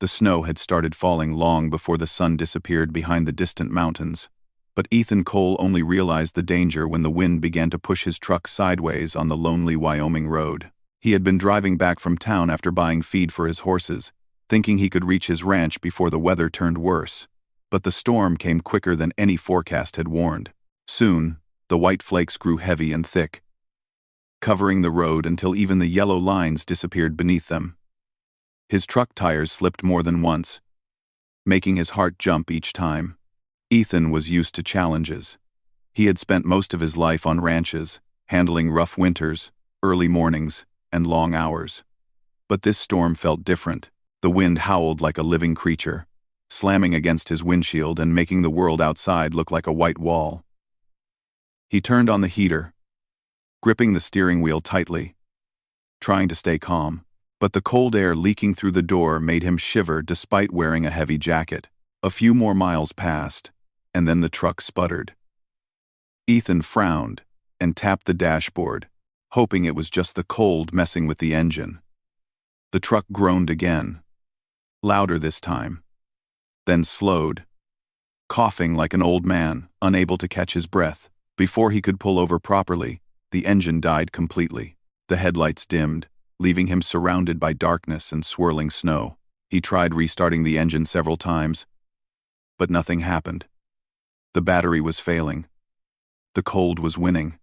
The snow had started falling long before the sun disappeared behind the distant mountains, but Ethan Cole only realized the danger when the wind began to push his truck sideways on the lonely Wyoming road. He had been driving back from town after buying feed for his horses, thinking he could reach his ranch before the weather turned worse. But the storm came quicker than any forecast had warned. Soon, the white flakes grew heavy and thick, covering the road until even the yellow lines disappeared beneath them. His truck tires slipped more than once, making his heart jump each time. Ethan was used to challenges. He had spent most of his life on ranches, handling rough winters, early mornings, and long hours. But this storm felt different. The wind howled like a living creature, slamming against his windshield and making the world outside look like a white wall. He turned on the heater, gripping the steering wheel tightly, trying to stay calm, but the cold air leaking through the door made him shiver despite wearing a heavy jacket. A few more miles passed, and then the truck sputtered. Ethan frowned and tapped the dashboard, hoping it was just the cold messing with the engine. The truck groaned again, louder this time, then slowed, coughing like an old man, unable to catch his breath. Before he could pull over properly, the engine died completely. The headlights dimmed, leaving him surrounded by darkness and swirling snow. He tried restarting the engine several times, but nothing happened. The battery was failing. The cold was winning.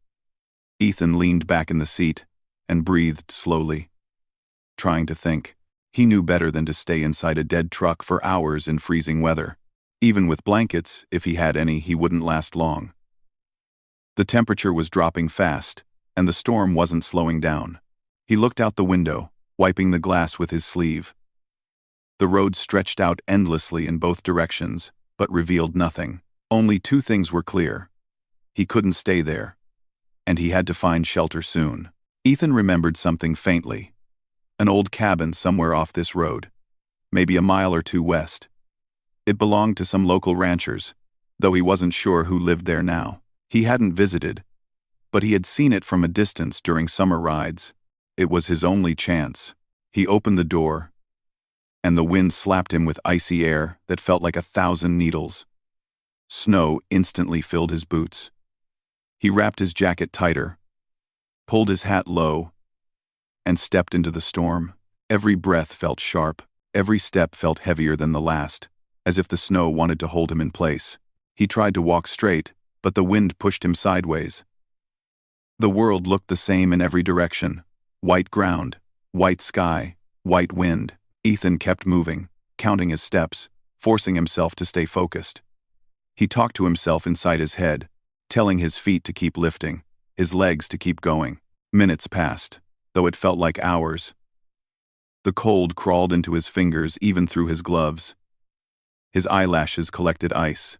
Ethan leaned back in the seat and breathed slowly, trying to think. He knew better than to stay inside a dead truck for hours in freezing weather. Even with blankets, if he had any, he wouldn't last long. The temperature was dropping fast, and the storm wasn't slowing down. He looked out the window, wiping the glass with his sleeve. The road stretched out endlessly in both directions, but revealed nothing. Only two things were clear. He couldn't stay there, and he had to find shelter soon. Ethan remembered something faintly. An old cabin somewhere off this road, maybe a mile or two west. It belonged to some local ranchers, though he wasn't sure who lived there now. He hadn't visited, but he had seen it from a distance during summer rides. It was his only chance. He opened the door, and the wind slapped him with icy air that felt like 1,000 needles. Snow instantly filled his boots. He wrapped his jacket tighter, pulled his hat low, and stepped into the storm. Every breath felt sharp, every step felt heavier than the last, as if the snow wanted to hold him in place. He tried to walk straight, but the wind pushed him sideways. The world looked the same in every direction. White ground, white sky, white wind. Ethan kept moving, counting his steps, forcing himself to stay focused. He talked to himself inside his head, telling his feet to keep lifting, his legs to keep going. Minutes passed, though it felt like hours. The cold crawled into his fingers even through his gloves. His eyelashes collected ice.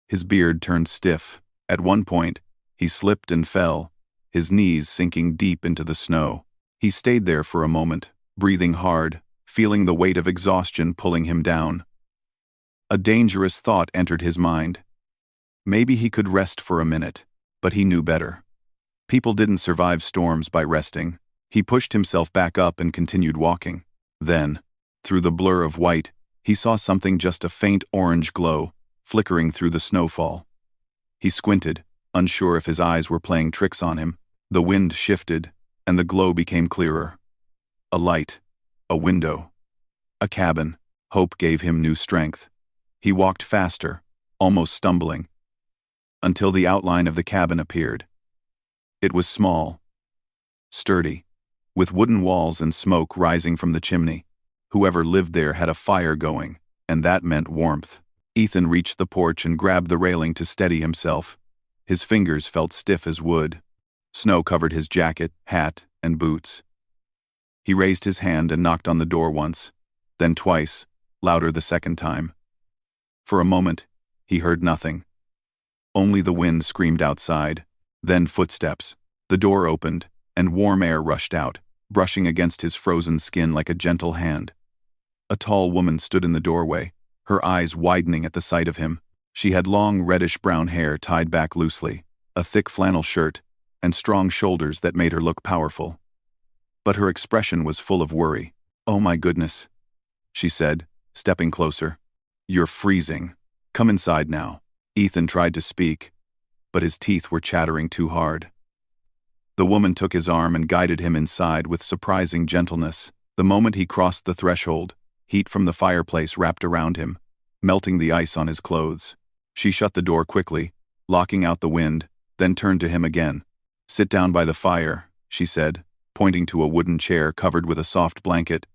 His beard turned stiff. At one point, he slipped and fell, his knees sinking deep into the snow. He stayed there for a moment, breathing hard, feeling the weight of exhaustion pulling him down. A dangerous thought entered his mind. Maybe he could rest for a minute, but he knew better. People didn't survive storms by resting. He pushed himself back up and continued walking. Then, through the blur of white, he saw something, just a faint orange glow, flickering through the snowfall. He squinted, unsure if his eyes were playing tricks on him. The wind shifted, and the glow became clearer. A light, a window, a cabin. Hope gave him new strength. He walked faster, almost stumbling, until the outline of the cabin appeared. It was small, sturdy, with wooden walls and smoke rising from the chimney. Whoever lived there had a fire going, and that meant warmth. Ethan reached the porch and grabbed the railing to steady himself. His fingers felt stiff as wood. Snow covered his jacket, hat, and boots. He raised his hand and knocked on the door once, then twice, louder the second time. For a moment, he heard nothing. Only the wind screamed outside, then footsteps. The door opened, and warm air rushed out, brushing against his frozen skin like a gentle hand. A tall woman stood in the doorway, her eyes widening at the sight of him. She had long reddish-brown hair tied back loosely, a thick flannel shirt, and strong shoulders that made her look powerful. But her expression was full of worry. "Oh my goodness," she said, stepping closer. "You're freezing. Come inside now." Ethan tried to speak, but his teeth were chattering too hard. The woman took his arm and guided him inside with surprising gentleness. The moment he crossed the threshold, heat from the fireplace wrapped around him, melting the ice on his clothes. She shut the door quickly, locking out the wind, then turned to him again. "Sit down by the fire," she said, pointing to a wooden chair covered with a soft blanket.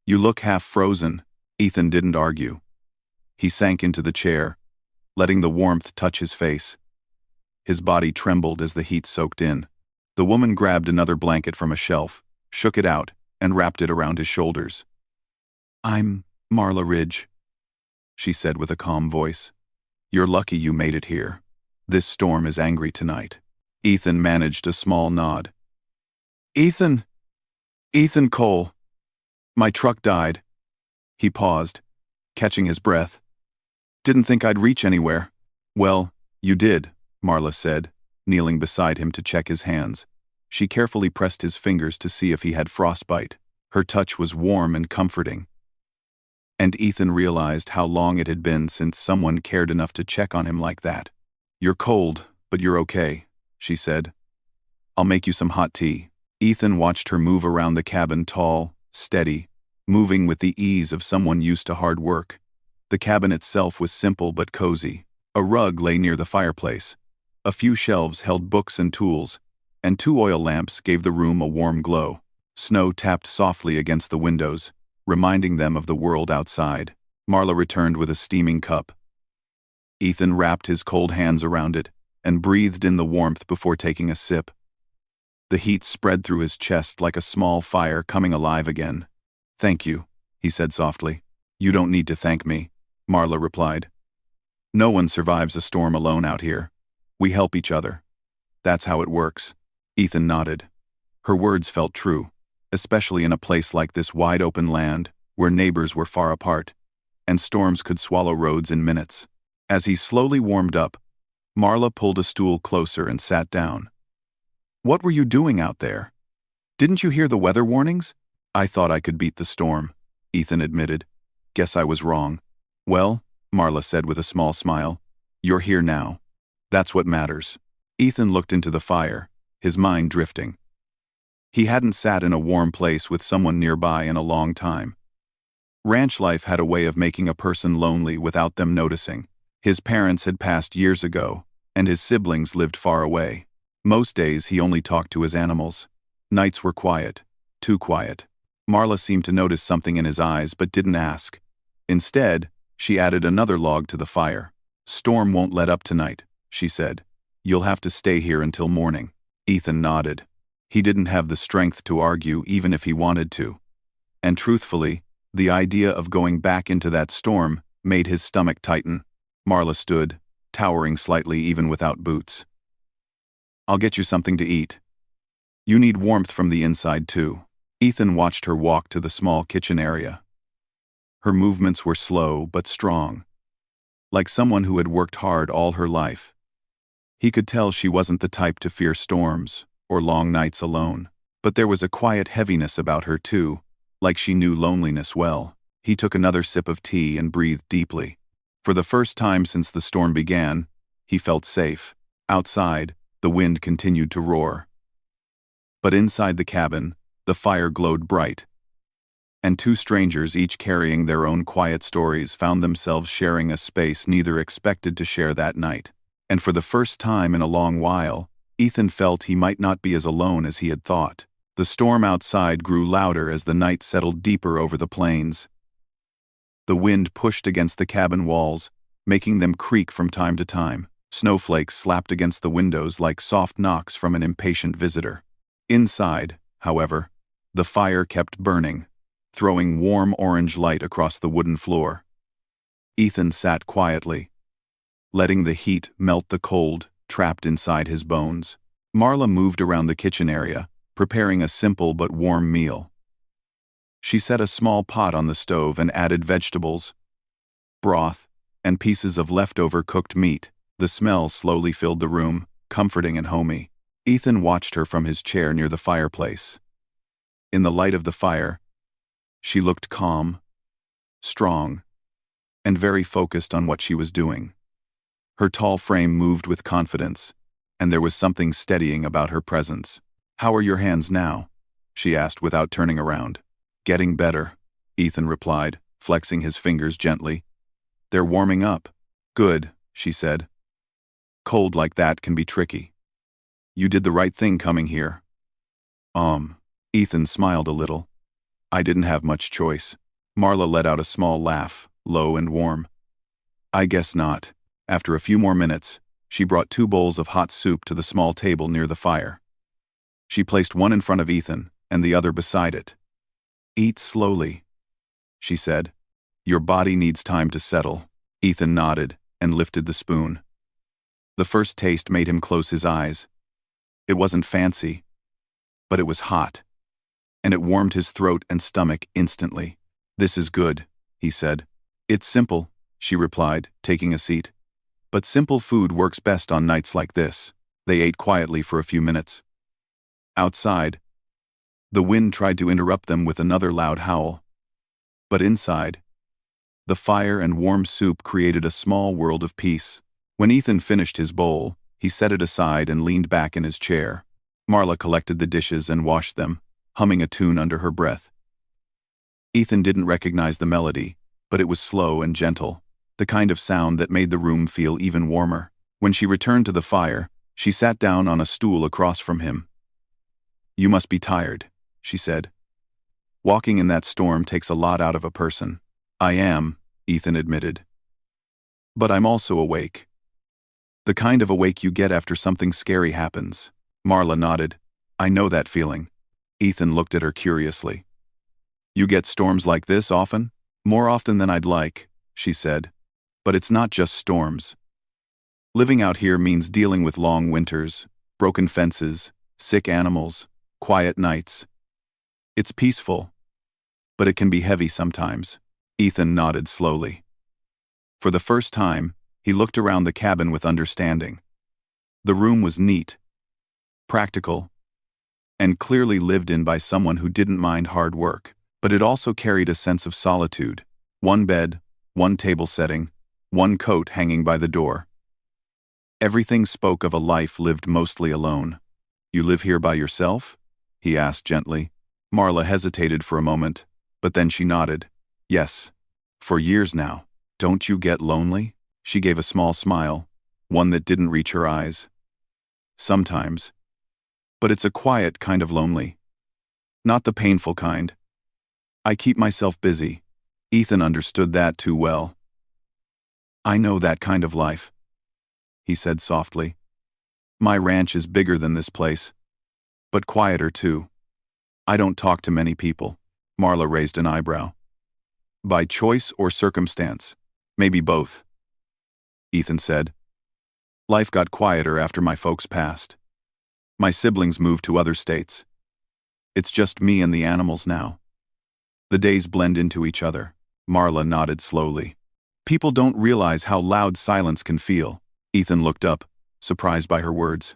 "You look half frozen." Ethan didn't argue. He sank into the chair, letting the warmth touch his face. His body trembled as the heat soaked in. The woman grabbed another blanket from a shelf, shook it out, and wrapped it around his shoulders. "I'm Marla Ridge," she said with a calm voice. "You're lucky you made it here. This storm is angry tonight." Ethan managed a small nod. Ethan Cole. My truck died." He paused, catching his breath. "Didn't think I'd reach anywhere." "Well, you did," Marla said, kneeling beside him to check his hands. She carefully pressed his fingers to see if he had frostbite. Her touch was warm and comforting. And Ethan realized how long it had been since someone cared enough to check on him like that. "You're cold, but you're okay," she said. "I'll make you some hot tea." Ethan watched her move around the cabin, tall, steady, moving with the ease of someone used to hard work. The cabin itself was simple but cozy. A rug lay near the fireplace. A few shelves held books and tools, and 2 oil lamps gave the room a warm glow. Snow tapped softly against the windows, reminding them of the world outside. Marla returned with a steaming cup. Ethan wrapped his cold hands around it and breathed in the warmth before taking a sip. The heat spread through his chest like a small fire coming alive again. "Thank you," he said softly. "You don't need to thank me," Marla replied. "No one survives a storm alone out here. We help each other. That's how it works." Ethan nodded. Her words felt true, especially in a place like this wide-open land where neighbors were far apart, and storms could swallow roads in minutes. As he slowly warmed up, Marla pulled a stool closer and sat down. "What were you doing out there? Didn't you hear the weather warnings?" "I thought I could beat the storm," Ethan admitted. "Guess I was wrong." "Well," Marla said with a small smile, "you're here now. That's what matters." Ethan looked into the fire, his mind drifting. He hadn't sat in a warm place with someone nearby in a long time. Ranch life had a way of making a person lonely without them noticing. His parents had passed years ago, and his siblings lived far away. Most days he only talked to his animals. Nights were quiet, too quiet. Marla seemed to notice something in his eyes but didn't ask. Instead, she added another log to the fire. "Storm won't let up tonight," she said. "You'll have to stay here until morning." Ethan nodded. He didn't have the strength to argue even if he wanted to. And truthfully, the idea of going back into that storm made his stomach tighten. Marla stood, towering slightly even without boots. "I'll get you something to eat. You need warmth from the inside too." Ethan watched her walk to the small kitchen area. Her movements were slow but strong, like someone who had worked hard all her life. He could tell she wasn't the type to fear storms or long nights alone. But there was a quiet heaviness about her too, like she knew loneliness well. He took another sip of tea and breathed deeply. For the first time since the storm began, he felt safe. Outside, the wind continued to roar. But inside the cabin, the fire glowed bright. And 2 strangers, each carrying their own quiet stories, found themselves sharing a space neither expected to share that night. And for the first time in a long while, Ethan felt he might not be as alone as he had thought. The storm outside grew louder as the night settled deeper over the plains. The wind pushed against the cabin walls, making them creak from time to time. Snowflakes slapped against the windows like soft knocks from an impatient visitor. Inside, however, the fire kept burning, throwing warm orange light across the wooden floor. Ethan sat quietly, letting the heat melt the cold trapped inside his bones. Marla moved around the kitchen area, preparing a simple but warm meal. She set a small pot on the stove and added vegetables, broth, and pieces of leftover cooked meat. The smell slowly filled the room, comforting and homey. Ethan watched her from his chair near the fireplace. In the light of the fire, she looked calm, strong, and very focused on what she was doing. Her tall frame moved with confidence, and there was something steadying about her presence. "How are your hands now?" she asked without turning around. "Getting better," Ethan replied, flexing his fingers gently. "They're warming up." "Good," she said. "Cold like that can be tricky. You did the right thing coming here." Ethan smiled a little. "I didn't have much choice." Marla let out a small laugh, low and warm. "I guess not." After a few more minutes, she brought 2 bowls of hot soup to the small table near the fire. She placed one in front of Ethan and the other beside it. "Eat slowly," she said. "Your body needs time to settle." Ethan nodded and lifted the spoon. The first taste made him close his eyes. It wasn't fancy, but it was hot, and it warmed his throat and stomach instantly. "This is good," he said. "It's simple," she replied, taking a seat. "But simple food works best on nights like this." They ate quietly for a few minutes. Outside, the wind tried to interrupt them with another loud howl. But inside, the fire and warm soup created a small world of peace. When Ethan finished his bowl, he set it aside and leaned back in his chair. Marla collected the dishes and washed them, humming a tune under her breath. Ethan didn't recognize the melody, but it was slow and gentle, the kind of sound that made the room feel even warmer. When she returned to the fire, she sat down on a stool across from him. "You must be tired," she said. "Walking in that storm takes a lot out of a person." "I am," Ethan admitted. "But I'm also awake. The kind of awake you get after something scary happens." Marla nodded. "I know that feeling." Ethan looked at her curiously. "You get storms like this often?" "More often than I'd like," she said. "But it's not just storms. Living out here means dealing with long winters, broken fences, sick animals, quiet nights. It's peaceful, but it can be heavy sometimes." Ethan nodded slowly. For the first time, he looked around the cabin with understanding. The room was neat, practical, and clearly lived in by someone who didn't mind hard work, but it also carried a sense of solitude. One bed, one table setting, one coat hanging by the door. Everything spoke of a life lived mostly alone. "You live here by yourself?" he asked gently. Marla hesitated for a moment, but then she nodded. "Yes. For years now." "Don't you get lonely?" She gave a small smile, one that didn't reach her eyes. "Sometimes. But it's a quiet kind of lonely. Not the painful kind. I keep myself busy." Ethan understood that too well. "I know that kind of life," he said softly. "My ranch is bigger than this place, but quieter too. I don't talk to many people." Marla raised an eyebrow. "By choice or circumstance?" "Maybe both," Ethan said. "Life got quieter after my folks passed. My siblings moved to other states. It's just me and the animals now. The days blend into each other." Marla nodded slowly. "People don't realize how loud silence can feel." Ethan looked up, surprised by her words.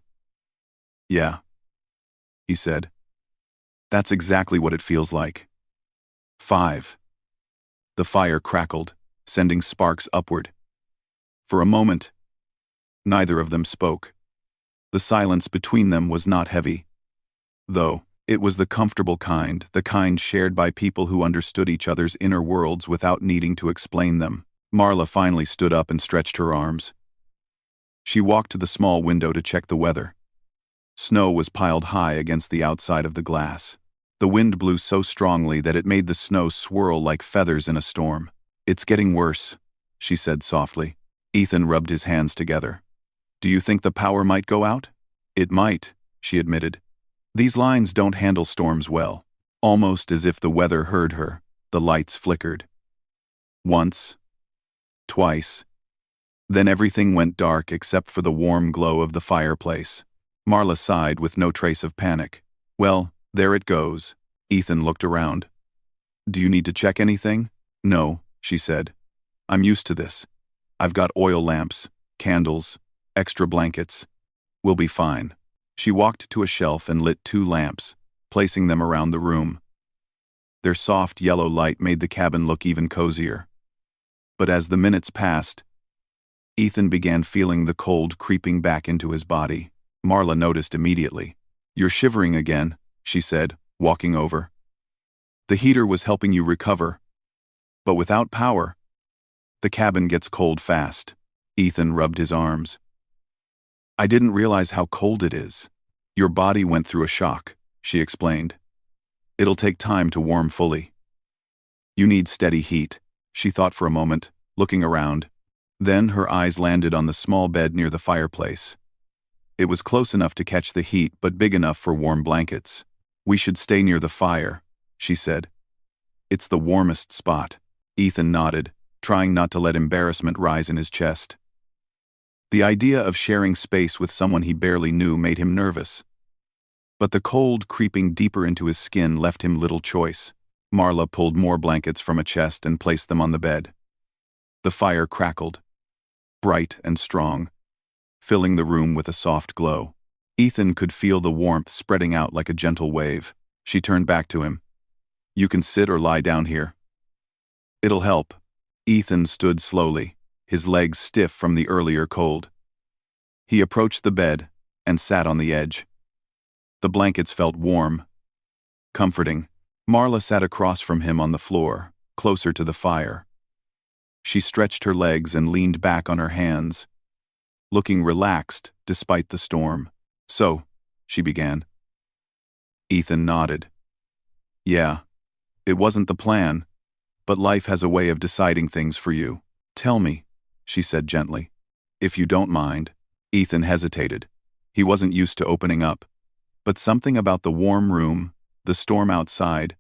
"Yeah," he said. "That's exactly what it feels like." 5. The fire crackled, sending sparks upward. For a moment, neither of them spoke. The silence between them was not heavy, though. It was the comfortable kind, the kind shared by people who understood each other's inner worlds without needing to explain them. Marla finally stood up and stretched her arms. She walked to the small window to check the weather. Snow was piled high against the outside of the glass. The wind blew so strongly that it made the snow swirl like feathers in a storm. "It's getting worse," she said softly. Ethan rubbed his hands together. "Do you think the power might go out?" "It might," she admitted. "These lines don't handle storms well." Almost as if the weather heard her, the lights flickered. Once, twice. Then everything went dark except for the warm glow of the fireplace. Marla sighed with no trace of panic. "Well, there it goes." Ethan looked around. "Do you need to check anything?" "No," she said. "I'm used to this. I've got oil lamps, candles, extra blankets. We'll be fine." She walked to a shelf and lit 2 lamps, placing them around the room. Their soft yellow light made the cabin look even cozier. But as the minutes passed, Ethan began feeling the cold creeping back into his body. Marla noticed immediately. "You're shivering again," she said, walking over. "The heater was helping you recover. But without power, the cabin gets cold fast." Ethan rubbed his arms. "I didn't realize how cold it is." "Your body went through a shock," she explained. "It'll take time to warm fully. You need steady heat." She thought for a moment, looking around. Then her eyes landed on the small bed near the fireplace. It was close enough to catch the heat, but big enough for warm blankets. "We should stay near the fire," she said. "It's the warmest spot." Ethan nodded, trying not to let embarrassment rise in his chest. The idea of sharing space with someone he barely knew made him nervous. But the cold creeping deeper into his skin left him little choice. Marla pulled more blankets from a chest and placed them on the bed. The fire crackled, bright and strong, filling the room with a soft glow. Ethan could feel the warmth spreading out like a gentle wave. She turned back to him. "You can sit or lie down here." "It'll help." Ethan stood slowly, his legs stiff from the earlier cold. He approached the bed and sat on the edge. The blankets felt warm, comforting. Marla sat across from him on the floor, closer to the fire. She stretched her legs and leaned back on her hands, looking relaxed despite the storm. "So," she began. Ethan nodded. "Yeah, it wasn't the plan, but life has a way of deciding things for you." "Tell me," she said gently. "If you don't mind." Ethan hesitated. He wasn't used to opening up, but something about the warm room, the storm outside,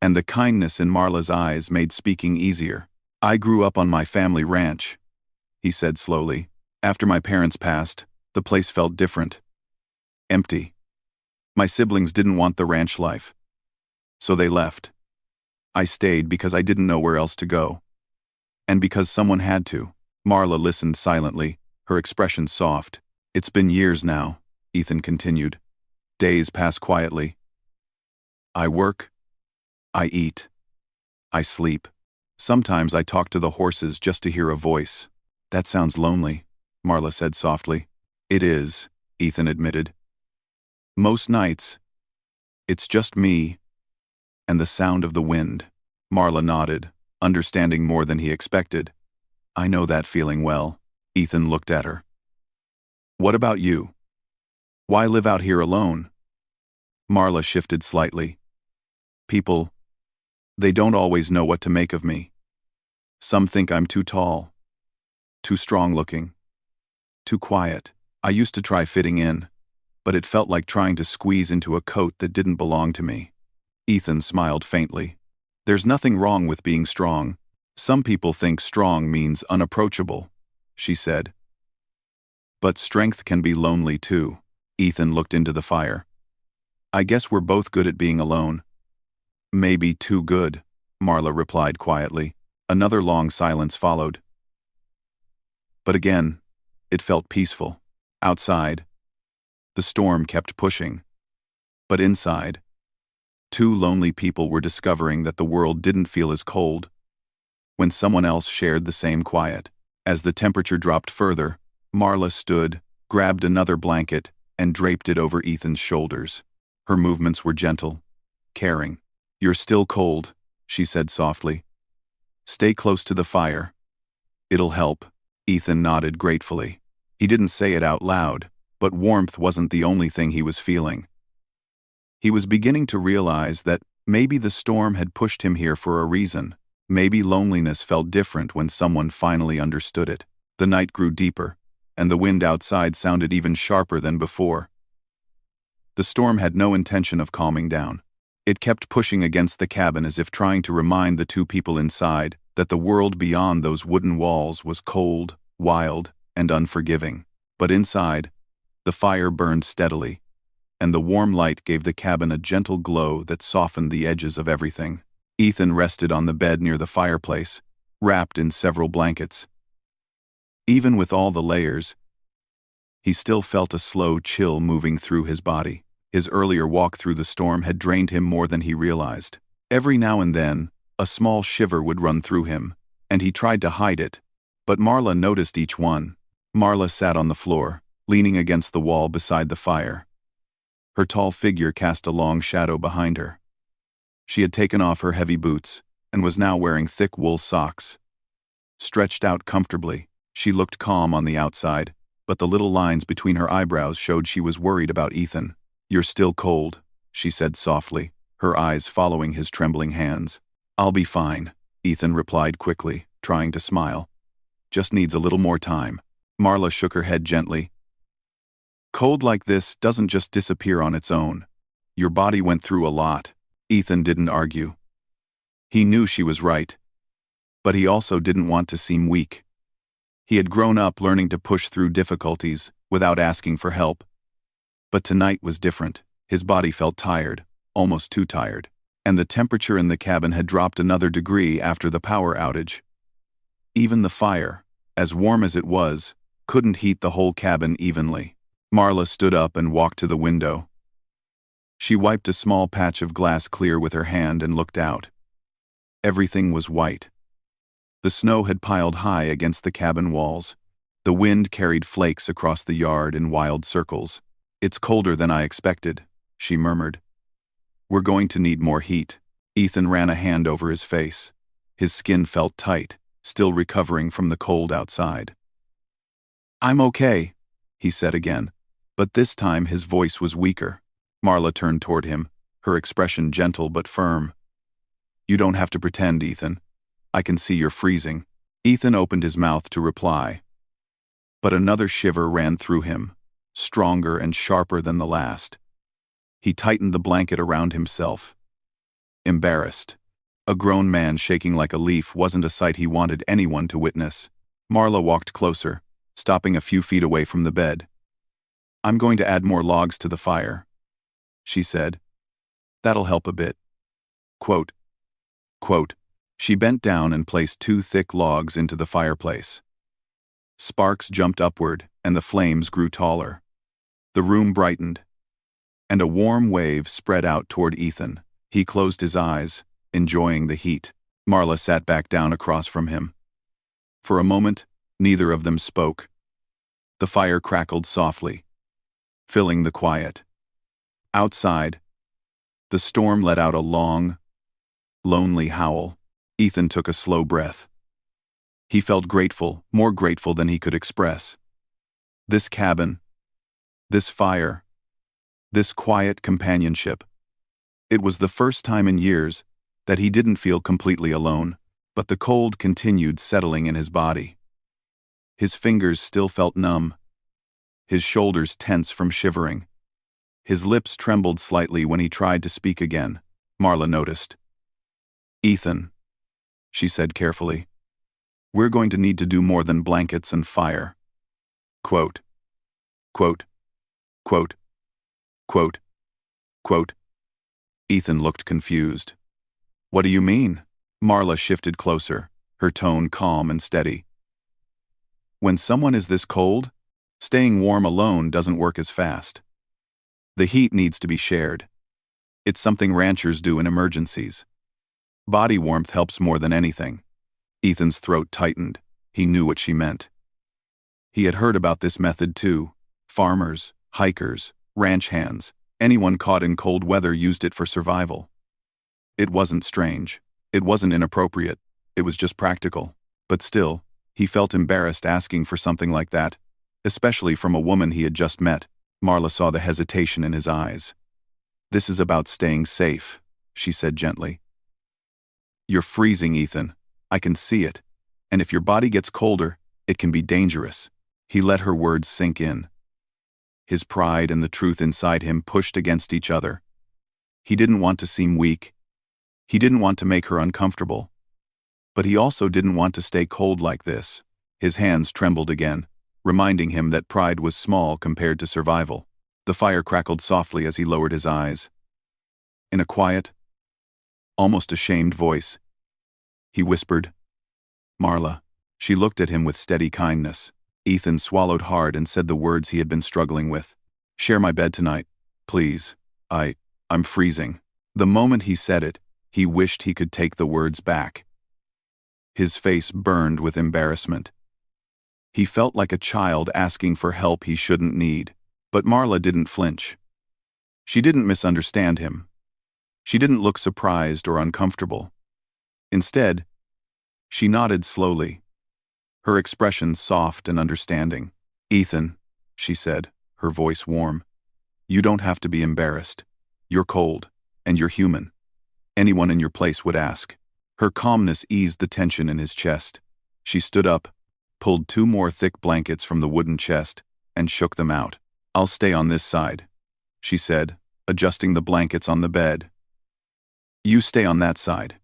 and the kindness in Marla's eyes made speaking easier. "I grew up on my family ranch," he said slowly. "After my parents passed, the place felt different. Empty. My siblings didn't want the ranch life, so they left. I stayed because I didn't know where else to go. And because someone had to." Marla listened silently, her expression soft. "It's been years now," Ethan continued. "Days pass quietly. I work, I eat, I sleep. Sometimes I talk to the horses just to hear a voice." "That sounds lonely," Marla said softly. "It is," Ethan admitted. "Most nights, it's just me and the sound of the wind." Marla nodded, understanding more than he expected. "I know that feeling well." Ethan looked at her. "What about you? Why live out here alone?" Marla shifted slightly. "People, they don't always know what to make of me. Some think I'm too tall, too strong-looking, too quiet. I used to try fitting in, but it felt like trying to squeeze into a coat that didn't belong to me." Ethan smiled faintly. "There's nothing wrong with being strong. Some people think strong means unapproachable," she said. "But strength can be lonely too." Ethan looked into the fire. "I guess we're both good at being alone." "Maybe too good," Marla replied quietly. Another long silence followed. But again, it felt peaceful. Outside, the storm kept pushing. But inside, two lonely people were discovering that the world didn't feel as cold when someone else shared the same quiet. As the temperature dropped further, Marla stood, grabbed another blanket, and draped it over Ethan's shoulders. Her movements were gentle, caring. "You're still cold," she said softly. "Stay close to the fire. It'll help." Ethan nodded gratefully. He didn't say it out loud, but warmth wasn't the only thing he was feeling. He was beginning to realize that maybe the storm had pushed him here for a reason. Maybe loneliness felt different when someone finally understood it. The night grew deeper, and the wind outside sounded even sharper than before. The storm had no intention of calming down. It kept pushing against the cabin as if trying to remind the two people inside that the world beyond those wooden walls was cold, wild, and unforgiving. But inside, the fire burned steadily, and the warm light gave the cabin a gentle glow that softened the edges of everything. Ethan rested on the bed near the fireplace, wrapped in several blankets. Even with all the layers, he still felt a slow chill moving through his body. His earlier walk through the storm had drained him more than he realized. Every now and then, a small shiver would run through him, and he tried to hide it, but Marla noticed each one. Marla sat on the floor, leaning against the wall beside the fire. Her tall figure cast a long shadow behind her. She had taken off her heavy boots, and was now wearing thick wool socks. Stretched out comfortably, she looked calm on the outside, but the little lines between her eyebrows showed she was worried about Ethan. "You're still cold," she said softly, her eyes following his trembling hands. "I'll be fine," Ethan replied quickly, trying to smile. "Just needs a little more time." Marla shook her head gently. "Cold like this doesn't just disappear on its own. Your body went through a lot." Ethan didn't argue. He knew she was right, but he also didn't want to seem weak. He had grown up learning to push through difficulties without asking for help. But tonight was different. His body felt tired, almost too tired, and the temperature in the cabin had dropped another degree after the power outage. Even the fire, as warm as it was, couldn't heat the whole cabin evenly. Marla stood up and walked to the window. She wiped a small patch of glass clear with her hand and looked out. Everything was white. The snow had piled high against the cabin walls. The wind carried flakes across the yard in wild circles. "It's colder than I expected," she murmured. "We're going to need more heat." Ethan ran a hand over his face. His skin felt tight, still recovering from the cold outside. "I'm okay," he said again, but this time his voice was weaker. Marla turned toward him, her expression gentle but firm. "You don't have to pretend, Ethan. I can see you're freezing." Ethan opened his mouth to reply, but another shiver ran through him, stronger and sharper than the last. He tightened the blanket around himself. Embarrassed. A grown man shaking like a leaf wasn't a sight he wanted anyone to witness. Marla walked closer, stopping a few feet away from the bed. "I'm going to add more logs to the fire," she said. "That'll help a bit." Quote. She bent down and placed 2 thick logs into the fireplace. Sparks jumped upward, and the flames grew taller. The room brightened, and a warm wave spread out toward Ethan. He closed his eyes, enjoying the heat. Marla sat back down across from him. For a moment, neither of them spoke. The fire crackled softly, filling the quiet. Outside, the storm let out a long, lonely howl. Ethan took a slow breath. He felt grateful, more grateful than he could express. This cabin, this fire, this quiet companionship. It was the first time in years that he didn't feel completely alone, but the cold continued settling in his body. His fingers still felt numb, his shoulders tense from shivering. His lips trembled slightly when he tried to speak again. Marla noticed. "Ethan," she said carefully, "we're going to need to do more than blankets and fire." Quote. Quote. Quote. Quote. Quote. Ethan looked confused. "What do you mean?" Marla shifted closer, her tone calm and steady. "When someone is this cold, staying warm alone doesn't work as fast. The heat needs to be shared. It's something ranchers do in emergencies. Body warmth helps more than anything." Ethan's throat tightened. He knew what she meant. He had heard about this method too. Farmers, hikers, ranch hands, anyone caught in cold weather used it for survival. It wasn't strange. It wasn't inappropriate. It was just practical. But still, he felt embarrassed asking for something like that, especially from a woman he had just met. Marla saw the hesitation in his eyes. "This is about staying safe," she said gently. "You're freezing, Ethan. I can see it. And if your body gets colder, it can be dangerous." He let her words sink in. His pride and the truth inside him pushed against each other. He didn't want to seem weak. He didn't want to make her uncomfortable. But he also didn't want to stay cold like this. His hands trembled again, reminding him that pride was small compared to survival. The fire crackled softly as he lowered his eyes. In a quiet, almost ashamed voice, he whispered, "Marla." She looked at him with steady kindness. Ethan swallowed hard and said the words he had been struggling with. "Share my bed tonight, please. I'm freezing." The moment he said it, He wished he could take the words back. His face burned with embarrassment. He felt like a child asking for help he shouldn't need. But Marla didn't flinch. She didn't misunderstand him. She didn't look surprised or uncomfortable. Instead, she nodded slowly, her expression soft and understanding. "Ethan," she said, her voice warm, "you don't have to be embarrassed. You're cold, and you're human. Anyone in your place would ask." Her calmness eased the tension in his chest. She stood up, pulled 2 more thick blankets from the wooden chest, and shook them out. "I'll stay on this side," she said, adjusting the blankets on the bed. "You stay on that side.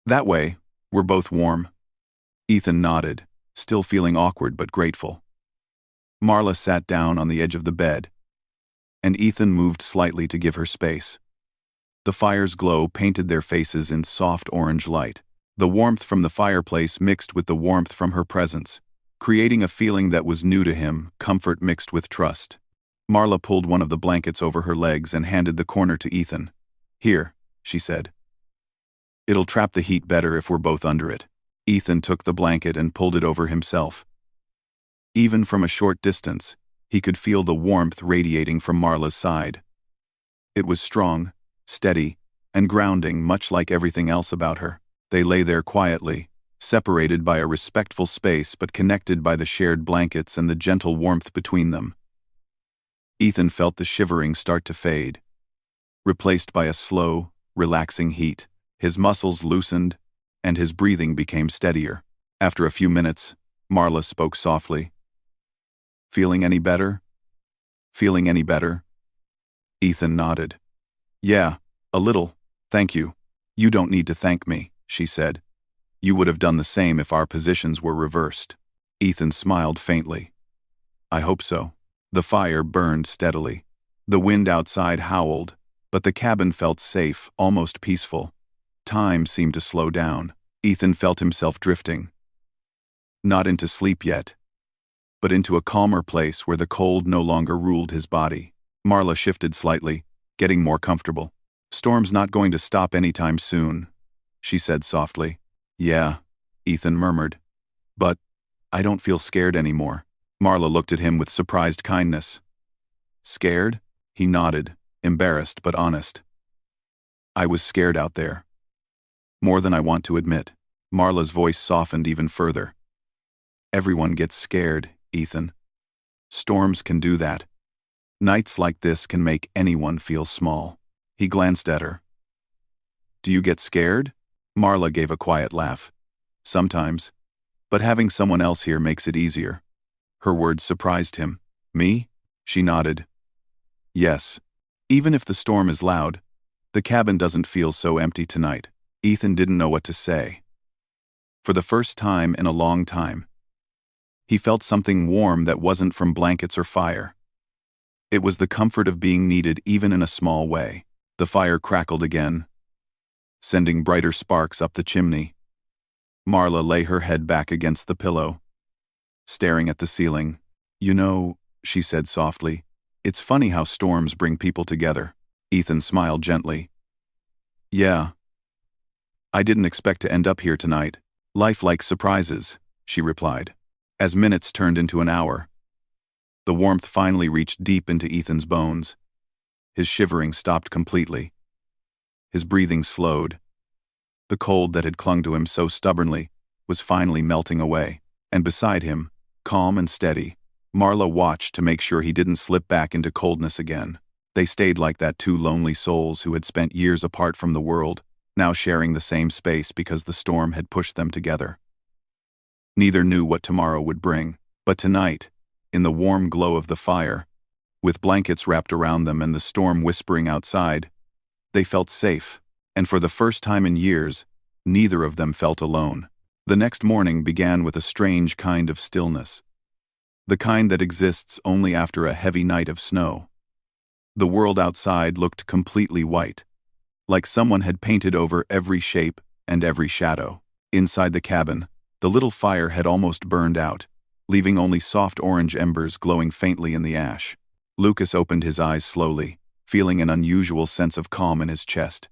That way, we're both warm." Ethan nodded, still feeling awkward but grateful. Marla sat down on the edge of the bed, and Ethan moved slightly to give her space. The fire's glow painted their faces in soft orange light. The warmth from the fireplace mixed with the warmth from her presence, creating a feeling that was new to him, comfort mixed with trust. Marla pulled one of the blankets over her legs and handed the corner to Ethan. "Here," she said. "It'll trap the heat better if we're both under it." Ethan took the blanket and pulled it over himself. Even from a short distance, he could feel the warmth radiating from Marla's side. It was strong, steady, and grounding, much like everything else about her. They lay there quietly, separated by a respectful space but connected by the shared blankets and the gentle warmth between them. Ethan felt the shivering start to fade, replaced by a slow, relaxing heat. His muscles loosened, and his breathing became steadier. After a few minutes, Marla spoke softly. "Feeling any better? Feeling any better?" Ethan nodded. "Yeah, a little, thank you." "You don't need to thank me," she said. "You would have done the same if our positions were reversed." Ethan smiled faintly. "I hope so." The fire burned steadily. The wind outside howled, but the cabin felt safe, almost peaceful. Time seemed to slow down. Ethan felt himself drifting. Not into sleep yet, but into a calmer place where the cold no longer ruled his body. Marla shifted slightly, getting more comfortable. "Storm's not going to stop anytime soon," she said softly. "Yeah," Ethan murmured. "But I don't feel scared anymore." Marla looked at him with surprised kindness. "Scared?" He nodded, embarrassed but honest. "I was scared out there. More than I want to admit." Marla's voice softened even further. "Everyone gets scared, Ethan. Storms can do that. Nights like this can make anyone feel small." He glanced at her. "Do you get scared?" Marla gave a quiet laugh. "Sometimes. But having someone else here makes it easier." Her words surprised him. "Me?" She nodded. "Yes. Even if the storm is loud, the cabin doesn't feel so empty tonight." Ethan didn't know what to say. For the first time in a long time, he felt something warm that wasn't from blankets or fire. It was the comfort of being needed even in a small way. The fire crackled again, sending brighter sparks up the chimney. Marla lay her head back against the pillow, staring at the ceiling. "You know," she said softly, "it's funny how storms bring people together." Ethan smiled gently. "Yeah. I didn't expect to end up here tonight. Life likes surprises," she replied. As minutes turned into an hour, the warmth finally reached deep into Ethan's bones. His shivering stopped completely. His breathing slowed. The cold that had clung to him so stubbornly was finally melting away. And beside him, calm and steady, Marla watched to make sure he didn't slip back into coldness again. They stayed like that, 2 lonely souls who had spent years apart from the world, now sharing the same space because the storm had pushed them together. Neither knew what tomorrow would bring, but tonight, in the warm glow of the fire, with blankets wrapped around them and the storm whispering outside, they felt safe, and for the first time in years, neither of them felt alone. The next morning began with a strange kind of stillness, the kind that exists only after a heavy night of snow. The world outside looked completely white, like someone had painted over every shape and every shadow. Inside the cabin, the little fire had almost burned out, leaving only soft orange embers glowing faintly in the ash. Lucas opened his eyes slowly, feeling an unusual sense of calm in his chest.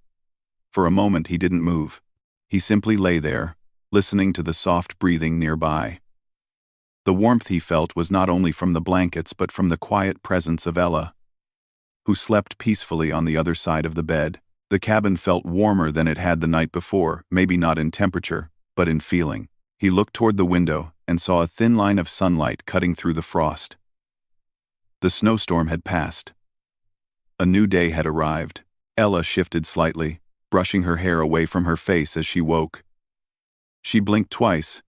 For a moment he didn't move. He simply lay there, listening to the soft breathing nearby. The warmth he felt was not only from the blankets but from the quiet presence of Ella, who slept peacefully on the other side of the bed. The cabin felt warmer than it had the night before, maybe not in temperature, but in feeling. He looked toward the window and saw a thin line of sunlight cutting through the frost. The snowstorm had passed. A new day had arrived. Ella shifted slightly, brushing her hair away from her face as she woke. She blinked twice,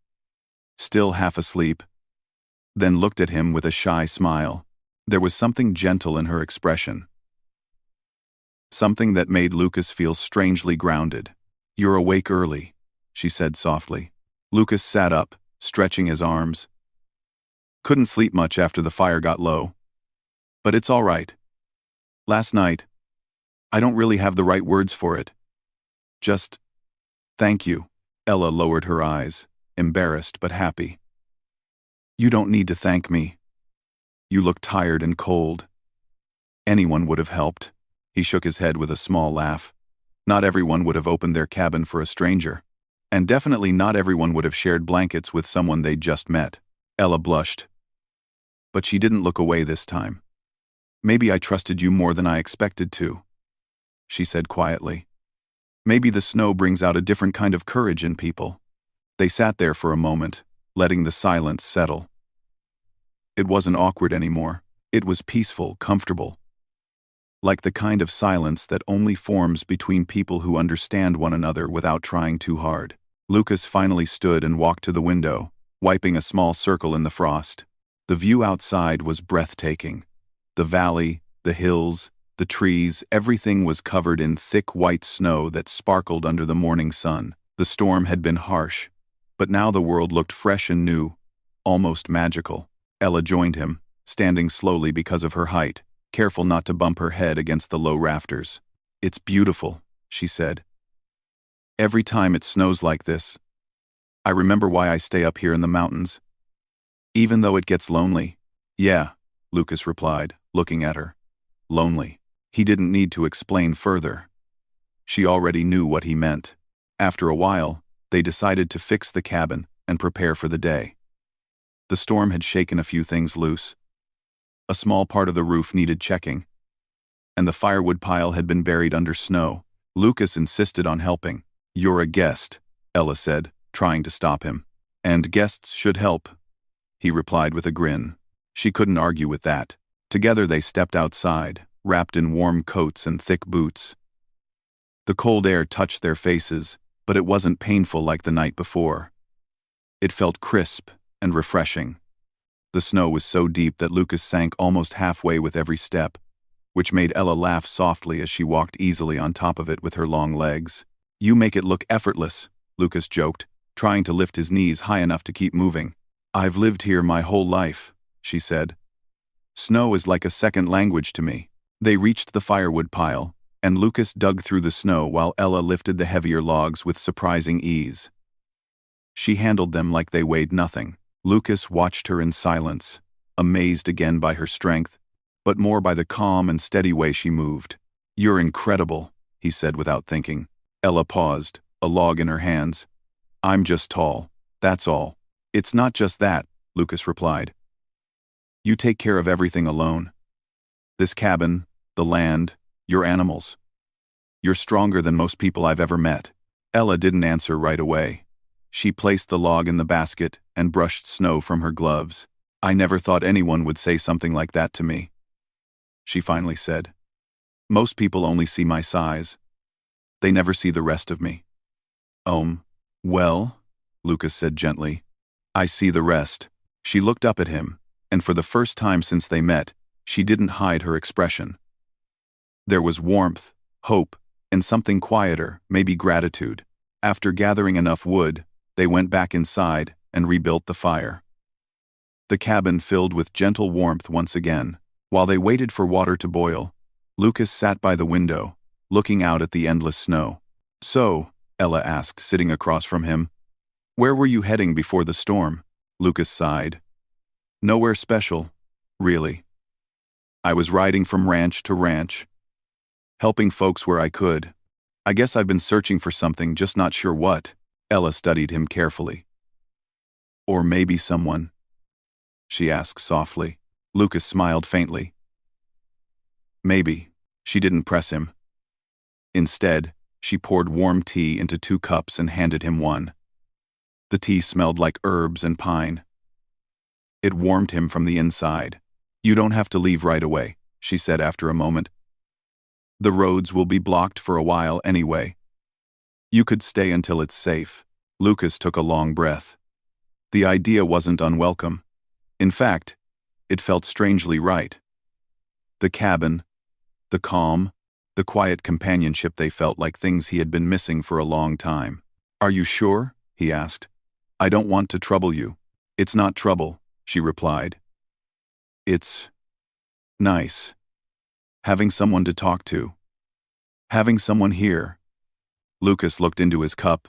still half asleep, then looked at him with a shy smile. There was something gentle in her expression. Something that made Lucas feel strangely grounded. "You're awake early," she said softly. Lucas sat up, stretching his arms. "Couldn't sleep much after the fire got low. But it's all right. Last night, I don't really have the right words for it. Just, thank you." Ella lowered her eyes, embarrassed but happy. "You don't need to thank me. You look tired and cold. Anyone would have helped." He shook his head with a small laugh. Not everyone would have opened their cabin for a stranger. And definitely not everyone would have shared blankets with someone they'd just met. Ella blushed. But she didn't look away this time. "Maybe I trusted you more than I expected to," she said quietly. "Maybe the snow brings out a different kind of courage in people." They sat there for a moment, letting the silence settle. It wasn't awkward anymore. It was peaceful, comfortable. Like the kind of silence that only forms between people who understand one another without trying too hard. Lucas finally stood and walked to the window, wiping a small circle in the frost. The view outside was breathtaking. The valley, the hills, the trees, everything was covered in thick white snow that sparkled under the morning sun. The storm had been harsh, but now the world looked fresh and new, almost magical. Ella joined him, standing slowly because of her height, careful not to bump her head against the low rafters. "It's beautiful," she said. "Every time it snows like this, I remember why I stay up here in the mountains. Even though it gets lonely." "Yeah," Lucas replied, looking at her. "Lonely." He didn't need to explain further. She already knew what he meant. After a while, they decided to fix the cabin and prepare for the day. The storm had shaken a few things loose. A small part of the roof needed checking, and the firewood pile had been buried under snow. Lucas insisted on helping. "You're a guest," Ella said, trying to stop him. "And guests should help," he replied with a grin. She couldn't argue with that. Together they stepped outside, wrapped in warm coats and thick boots. The cold air touched their faces, but it wasn't painful like the night before. It felt crisp and refreshing. The snow was so deep that Lucas sank almost halfway with every step, which made Ella laugh softly as she walked easily on top of it with her long legs. "You make it look effortless," Lucas joked, trying to lift his knees high enough to keep moving. "I've lived here my whole life," she said. "Snow is like a second language to me." They reached the firewood pile, and Lucas dug through the snow while Ella lifted the heavier logs with surprising ease. She handled them like they weighed nothing. Lucas watched her in silence, amazed again by her strength, but more by the calm and steady way she moved. "You're incredible," he said without thinking. Ella paused, a log in her hands. "I'm just tall, that's all." "It's not just that," Lucas replied. "You take care of everything alone. This cabin, the land, your animals. You're stronger than most people I've ever met." Ella didn't answer right away. She placed the log in the basket and brushed snow from her gloves. "I never thought anyone would say something like that to me," she finally said. "Most people only see my size. They never see the rest of me." Well," Lucas said gently, "I see the rest." She looked up at him, and for the first time since they met, she didn't hide her expression. There was warmth, hope, and something quieter, maybe gratitude. After gathering enough wood, they went back inside and rebuilt the fire. The cabin filled with gentle warmth once again. While they waited for water to boil, Lucas sat by the window, looking out at the endless snow. "So," Ella asked, sitting across from him, "where were you heading before the storm?" Lucas sighed. "Nowhere special, really. I was riding from ranch to ranch, helping folks where I could. I guess I've been searching for something, just not sure what. Ella studied him carefully. Or maybe someone, she asked softly. Lucas smiled faintly. Maybe. She didn't press him. Instead, she poured warm tea into 2 cups and handed him one. The tea smelled like herbs and pine. It warmed him from the inside. You don't have to leave right away, she said after a moment. The roads will be blocked for a while anyway. You could stay until it's safe. Lucas took a long breath. The idea wasn't unwelcome. In fact, it felt strangely right. The cabin, the calm, the quiet companionship, they felt like things he had been missing for a long time. Are you sure? He asked. I don't want to trouble you. It's not trouble, she replied. It's nice. Having someone to talk to. Having someone here. Lucas looked into his cup,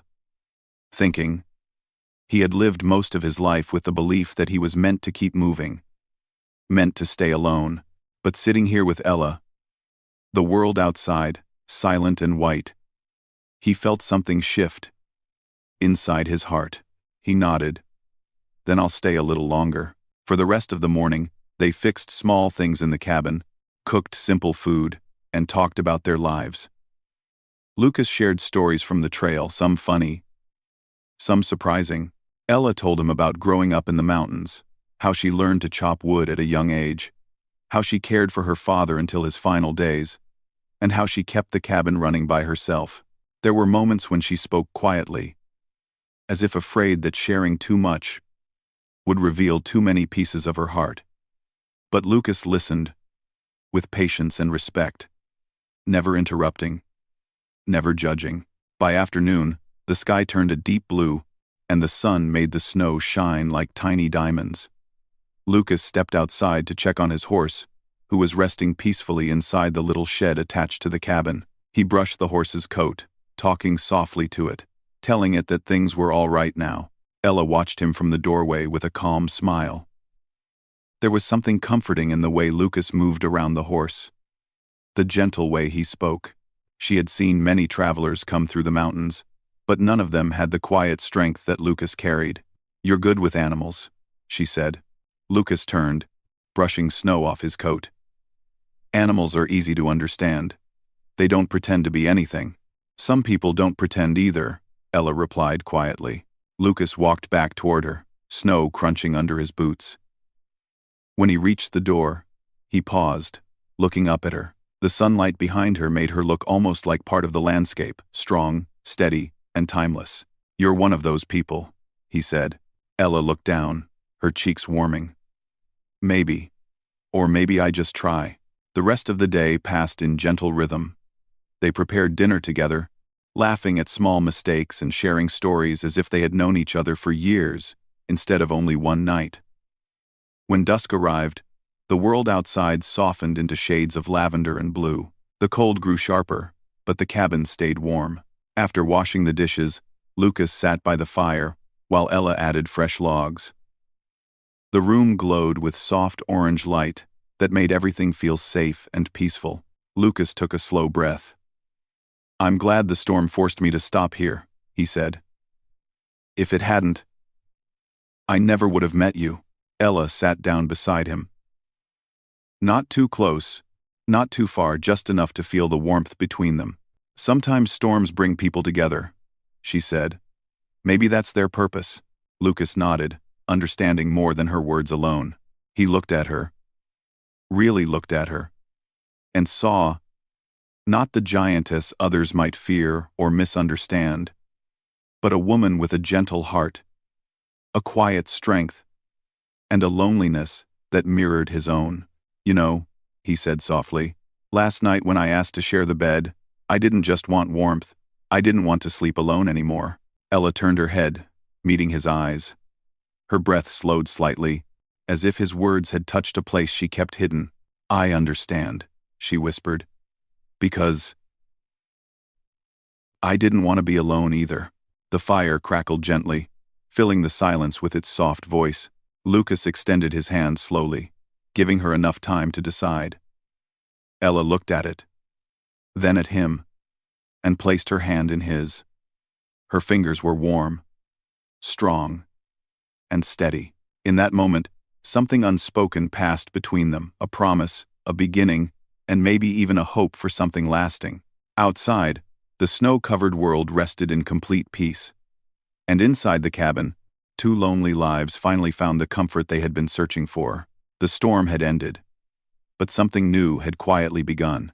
thinking. He had lived most of his life with the belief that he was meant to keep moving, meant to stay alone, but sitting here with Ella, the world outside, silent and white, he felt something shift. Inside his heart, he nodded. Then I'll stay a little longer. For the rest of the morning, they fixed small things in the cabin, cooked simple food, and talked about their lives. Lucas shared stories from the trail, some funny, some surprising. Ella told him about growing up in the mountains, how she learned to chop wood at a young age, how she cared for her father until his final days, and how she kept the cabin running by herself. There were moments when she spoke quietly, as if afraid that sharing too much would reveal too many pieces of her heart. But Lucas listened, with patience and respect, never interrupting, never judging. By afternoon, the sky turned a deep blue, and the sun made the snow shine like tiny diamonds. Lucas stepped outside to check on his horse, who was resting peacefully inside the little shed attached to the cabin. He brushed the horse's coat, talking softly to it, telling it that things were all right now. Ella watched him from the doorway with a calm smile. There was something comforting in the way Lucas moved around the horse, the gentle way he spoke. She had seen many travelers come through the mountains, but none of them had the quiet strength that Lucas carried. You're good with animals, she said. Lucas turned, brushing snow off his coat. Animals are easy to understand. They don't pretend to be anything. Some people don't pretend either, Ella replied quietly. Lucas walked back toward her, snow crunching under his boots. When he reached the door, he paused, looking up at her. The sunlight behind her made her look almost like part of the landscape, strong, steady, and timeless. You're one of those people, he said. Ella looked down, her cheeks warming. Maybe. Or maybe I just try. The rest of the day passed in gentle rhythm. They prepared dinner together, laughing at small mistakes and sharing stories as if they had known each other for years, instead of only one night. When dusk arrived, the world outside softened into shades of lavender and blue. The cold grew sharper, but the cabin stayed warm. After washing the dishes, Lucas sat by the fire, while Ella added fresh logs. The room glowed with soft orange light that made everything feel safe and peaceful. Lucas took a slow breath. I'm glad the storm forced me to stop here, he said. If it hadn't, I never would have met you. Ella sat down beside him. Not too close, not too far, just enough to feel the warmth between them. Sometimes storms bring people together, she said. Maybe that's their purpose. Lucas nodded, understanding more than her words alone. He looked at her, really looked at her, and saw, not the giantess others might fear or misunderstand, but a woman with a gentle heart, a quiet strength, and a loneliness that mirrored his own. You know, he said softly, last night when I asked to share the bed, I didn't just want warmth, I didn't want to sleep alone anymore. Ella turned her head, meeting his eyes. Her breath slowed slightly, as if his words had touched a place she kept hidden. I understand, she whispered. Because I didn't want to be alone either. The fire crackled gently, filling the silence with its soft voice. Lucas extended his hand slowly, giving her enough time to decide. Ella looked at it, then at him, and placed her hand in his. Her fingers were warm, strong, and steady. In that moment, something unspoken passed between them, a promise, a beginning, and maybe even a hope for something lasting. Outside, the snow-covered world rested in complete peace. And inside the cabin, two lonely lives finally found the comfort they had been searching for. The storm had ended, but something new had quietly begun.